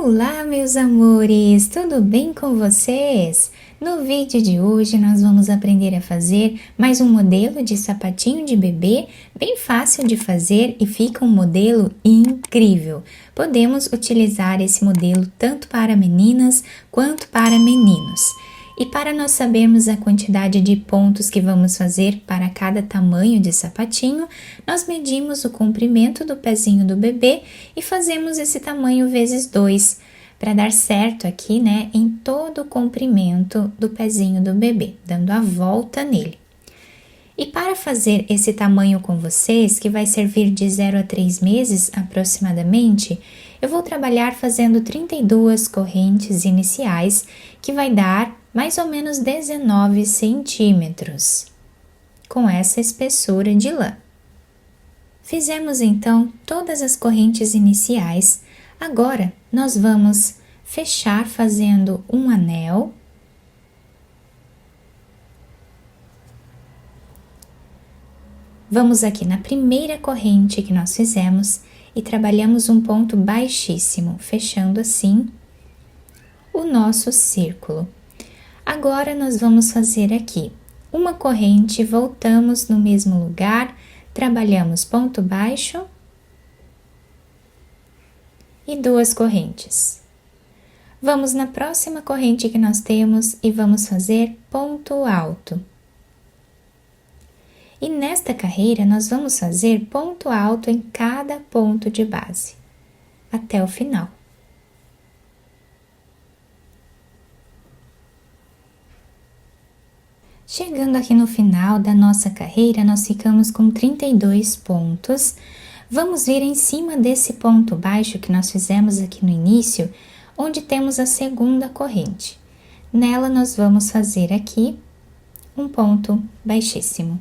Olá, meus amores! Tudo bem com vocês? No vídeo de hoje nós vamos aprender a fazer mais um modelo de sapatinho de bebê, bem fácil de fazer e fica um modelo incrível. Podemos utilizar esse modelo tanto para meninas quanto para meninos. E para nós sabermos a quantidade de pontos que vamos fazer para cada tamanho de sapatinho, nós medimos o comprimento do pezinho do bebê e fazemos esse tamanho vezes 2, para dar certo aqui, né, em todo o comprimento do pezinho do bebê, dando a volta nele. E para fazer esse tamanho com vocês, que vai servir de 0 a 3 meses aproximadamente, eu vou trabalhar fazendo 32 correntes iniciais, que vai dar mais ou menos 19 centímetros, com essa espessura de lã. Fizemos então todas as correntes iniciais, agora nós vamos fechar fazendo um anel. Vamos aqui na primeira corrente que nós fizemos e trabalhamos um ponto baixíssimo, fechando assim o nosso círculo. Agora nós vamos fazer aqui uma corrente, voltamos no mesmo lugar, trabalhamos ponto baixo e 2 correntes. Vamos na próxima corrente que nós temos e vamos fazer ponto alto. E nesta carreira nós vamos fazer ponto alto em cada ponto de base, até o final. Chegando aqui no final da nossa carreira, nós ficamos com 32 pontos. Vamos vir em cima desse ponto baixo que nós fizemos aqui no início, onde temos a segunda corrente. Nela, nós vamos fazer aqui um ponto baixíssimo.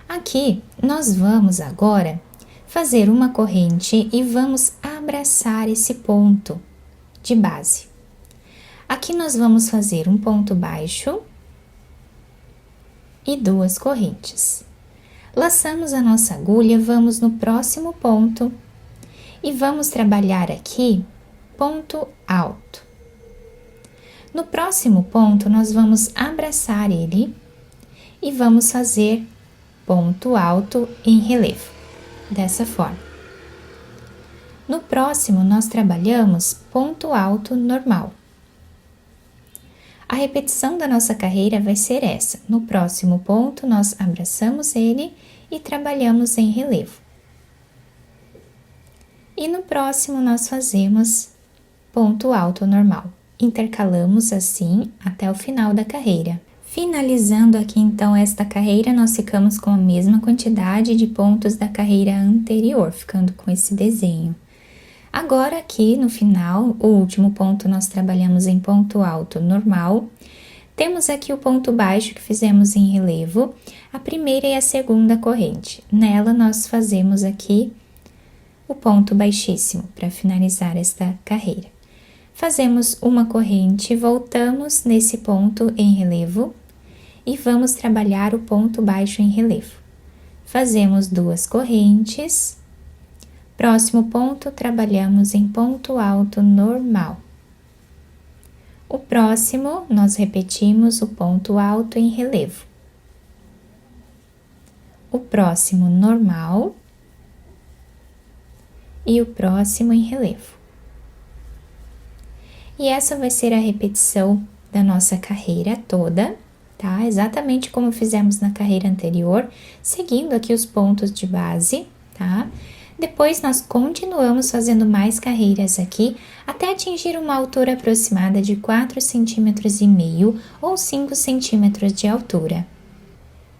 Aqui, nós vamos agora fazer uma corrente e vamos abraçar esse ponto de base. Aqui nós vamos fazer um ponto baixo e 2 correntes. Laçamos a nossa agulha, vamos no próximo ponto e vamos trabalhar aqui ponto alto. No próximo ponto, nós vamos abraçar ele e vamos fazer ponto alto em relevo, dessa forma. No próximo, nós trabalhamos ponto alto normal. A repetição da nossa carreira vai ser essa. No próximo ponto, nós abraçamos ele e trabalhamos em relevo. E no próximo, nós fazemos ponto alto normal. Intercalamos assim até o final da carreira. Finalizando aqui então esta carreira, nós ficamos com a mesma quantidade de pontos da carreira anterior, ficando com esse desenho. Agora aqui no final, o último ponto nós trabalhamos em ponto alto normal. Temos aqui o ponto baixo que fizemos em relevo, a primeira e a segunda corrente. Nela nós fazemos aqui o ponto baixíssimo para finalizar esta carreira. Fazemos uma corrente, voltamos nesse ponto em relevo e vamos trabalhar o ponto baixo em relevo. Fazemos 2 correntes. Próximo ponto, trabalhamos em ponto alto normal. O próximo, nós repetimos o ponto alto em relevo. O próximo, normal. E o próximo, em relevo. E essa vai ser a repetição da nossa carreira toda, tá? Exatamente como fizemos na carreira anterior, seguindo aqui os pontos de base, tá? Depois, nós continuamos fazendo mais carreiras aqui, até atingir uma altura aproximada de 4,5 centímetros ou 5 centímetros de altura.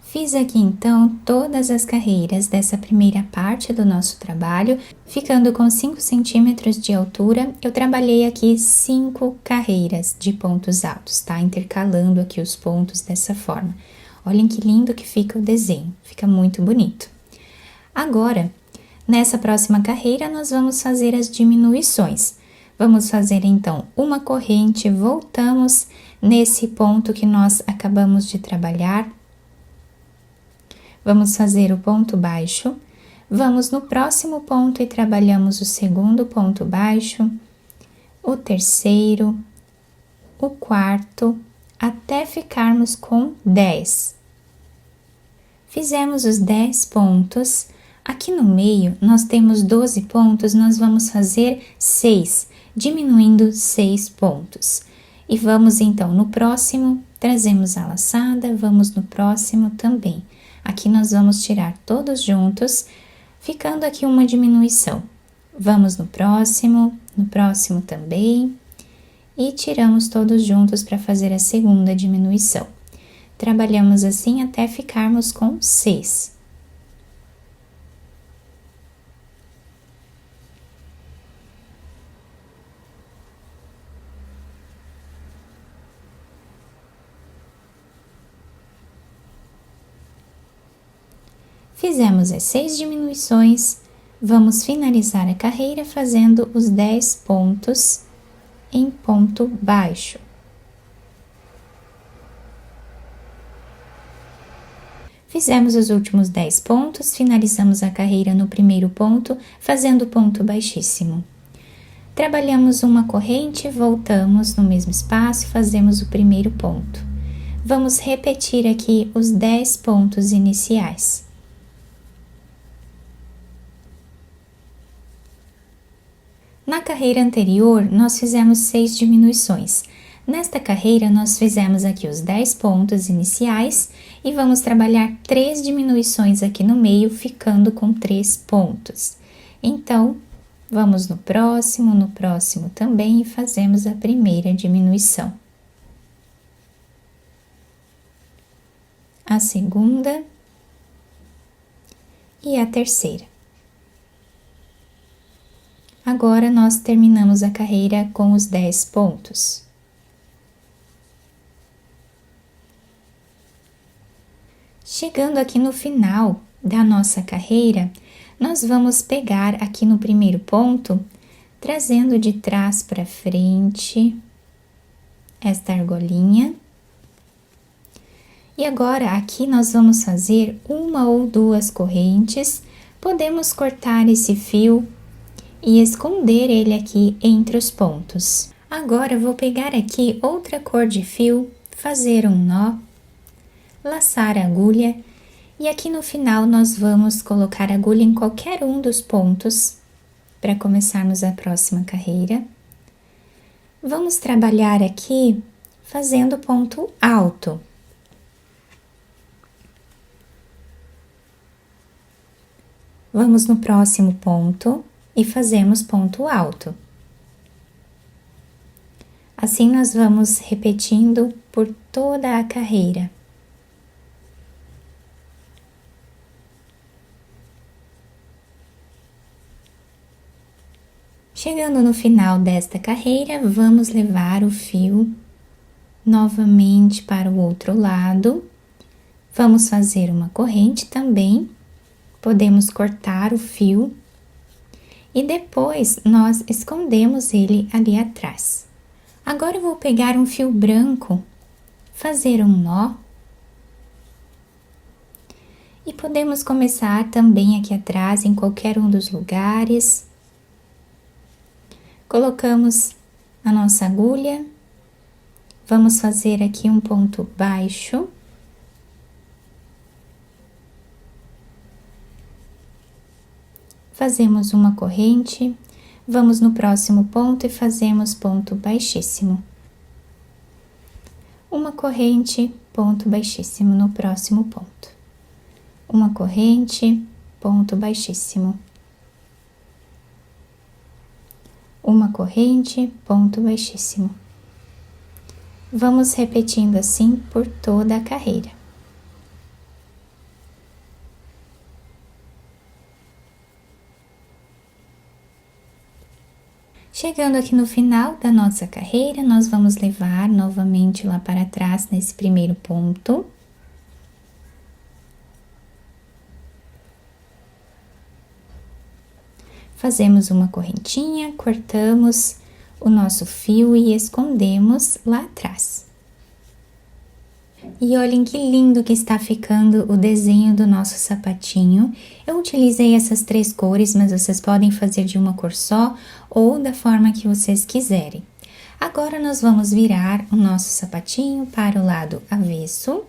Fiz aqui, então, todas as carreiras dessa primeira parte do nosso trabalho, ficando com 5 centímetros de altura. Eu trabalhei aqui 5 carreiras de pontos altos, tá? Intercalando aqui os pontos dessa forma. Olhem que lindo que fica o desenho, fica muito bonito. Agora, nessa próxima carreira, nós vamos fazer as diminuições. Vamos fazer, então, uma corrente, voltamos nesse ponto que nós acabamos de trabalhar. Vamos fazer o ponto baixo, Vamos no próximo ponto e trabalhamos o segundo ponto baixo, o terceiro, o quarto, até ficarmos com 10. Fizemos os 10 pontos. Aqui no meio, nós temos 12 pontos, nós vamos fazer 6, diminuindo 6 pontos. E vamos então no próximo, trazemos a laçada, vamos no próximo também. Aqui nós vamos tirar todos juntos, ficando aqui uma diminuição. Vamos no próximo também, e tiramos todos juntos para fazer a segunda diminuição. Trabalhamos assim até ficarmos com 6. Fizemos as 6 diminuições, vamos finalizar a carreira fazendo os 10 pontos em ponto baixo. Fizemos os últimos 10 pontos, finalizamos a carreira no primeiro ponto, fazendo ponto baixíssimo. Trabalhamos uma corrente, voltamos no mesmo espaço, fazemos o primeiro ponto. Vamos repetir aqui os 10 pontos iniciais. Na carreira anterior, nós fizemos 6 diminuições. Nesta carreira, nós fizemos aqui os 10 pontos iniciais e vamos trabalhar 3 diminuições aqui no meio, ficando com 3 pontos. Então, vamos no próximo também e fazemos a primeira diminuição. A segunda e a terceira. Agora, nós terminamos a carreira com os 10 pontos. Chegando aqui no final da nossa carreira, nós vamos pegar aqui no primeiro ponto, trazendo de trás para frente esta argolinha. E agora, aqui nós vamos fazer uma ou duas correntes, podemos cortar esse fio e esconder ele aqui entre os pontos. Agora, eu vou pegar aqui outra cor de fio, fazer um nó, laçar a agulha e aqui no final nós vamos colocar a agulha em qualquer um dos pontos para começarmos a próxima carreira. Vamos trabalhar aqui fazendo ponto alto. Vamos no próximo ponto e fazemos ponto alto. Assim, nós vamos repetindo por toda a carreira. Chegando no final desta carreira, vamos levar o fio novamente para o outro lado. Vamos fazer uma corrente também. Podemos cortar o fio e depois nós escondemos ele ali atrás. Agora eu vou pegar um fio branco, fazer um nó e podemos começar também aqui atrás em qualquer um dos lugares. Colocamos a nossa agulha, vamos fazer aqui um ponto baixo. Fazemos uma corrente, vamos no próximo ponto e fazemos ponto baixíssimo. Uma corrente, ponto baixíssimo no próximo ponto. Uma corrente, ponto baixíssimo. Uma corrente, ponto baixíssimo. Vamos repetindo assim por toda a carreira. Chegando aqui no final da nossa carreira, nós vamos levar novamente lá para trás nesse primeiro ponto. Fazemos uma correntinha, cortamos o nosso fio e escondemos lá atrás. E olhem que lindo que está ficando o desenho do nosso sapatinho. Eu utilizei essas 3 cores, mas vocês podem fazer de uma cor só ou da forma que vocês quiserem. Agora nós vamos virar o nosso sapatinho para o lado avesso.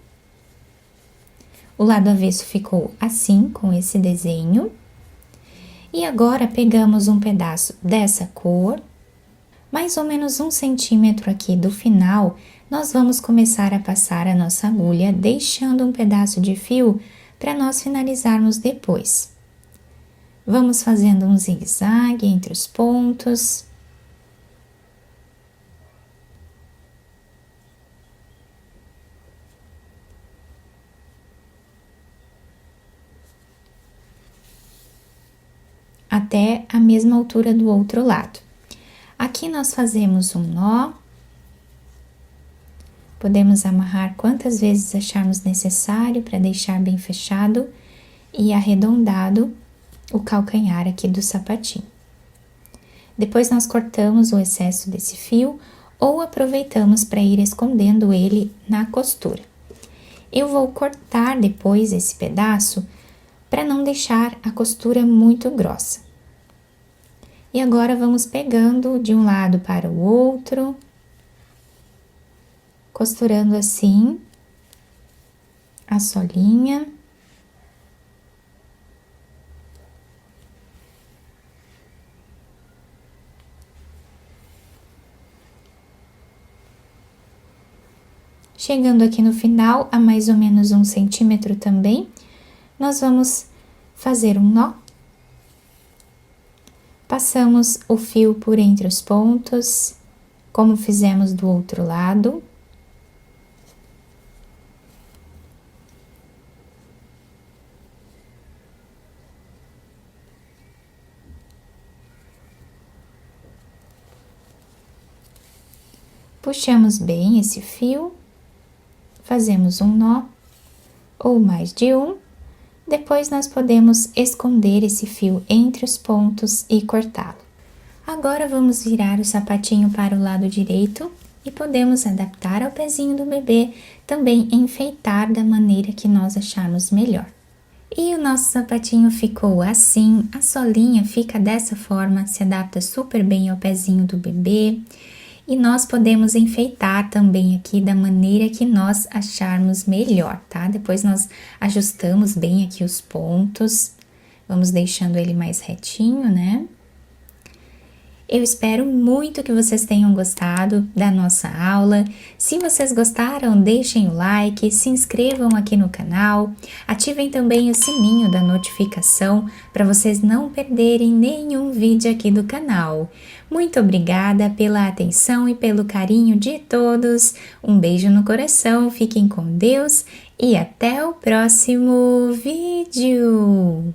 O lado avesso ficou assim, com esse desenho. E agora pegamos um pedaço dessa cor, mais ou menos 1 centímetro aqui do final, nós vamos começar a passar a nossa agulha, deixando um pedaço de fio para nós finalizarmos depois. Vamos fazendo um zigue-zague entre os pontos. Até a mesma altura do outro lado. Aqui nós fazemos um nó. Podemos amarrar quantas vezes acharmos necessário para deixar bem fechado e arredondado o calcanhar aqui do sapatinho. Depois nós cortamos o excesso desse fio ou aproveitamos para ir escondendo ele na costura. Eu vou cortar depois esse pedaço para não deixar a costura muito grossa. E agora vamos pegando de um lado para o outro, costurando assim a solinha. Chegando aqui no final, a mais ou menos 1 centímetro também, nós vamos fazer um nó. Passamos o fio por entre os pontos, como fizemos do outro lado. Puxamos bem esse fio, fazemos um nó ou mais de um, depois nós podemos esconder esse fio entre os pontos e cortá-lo. Agora vamos virar o sapatinho para o lado direito e podemos adaptar ao pezinho do bebê, também enfeitar da maneira que nós acharmos melhor. E o nosso sapatinho ficou assim, a solinha fica dessa forma, se adapta super bem ao pezinho do bebê. E nós podemos enfeitar também aqui da maneira que nós acharmos melhor, tá? Depois nós ajustamos bem aqui os pontos, vamos deixando ele mais retinho, né? Eu espero muito que vocês tenham gostado da nossa aula. Se vocês gostaram, deixem o like, se inscrevam aqui no canal, ativem também o sininho da notificação para vocês não perderem nenhum vídeo aqui do canal. Muito obrigada pela atenção e pelo carinho de todos. Um beijo no coração, fiquem com Deus e até o próximo vídeo!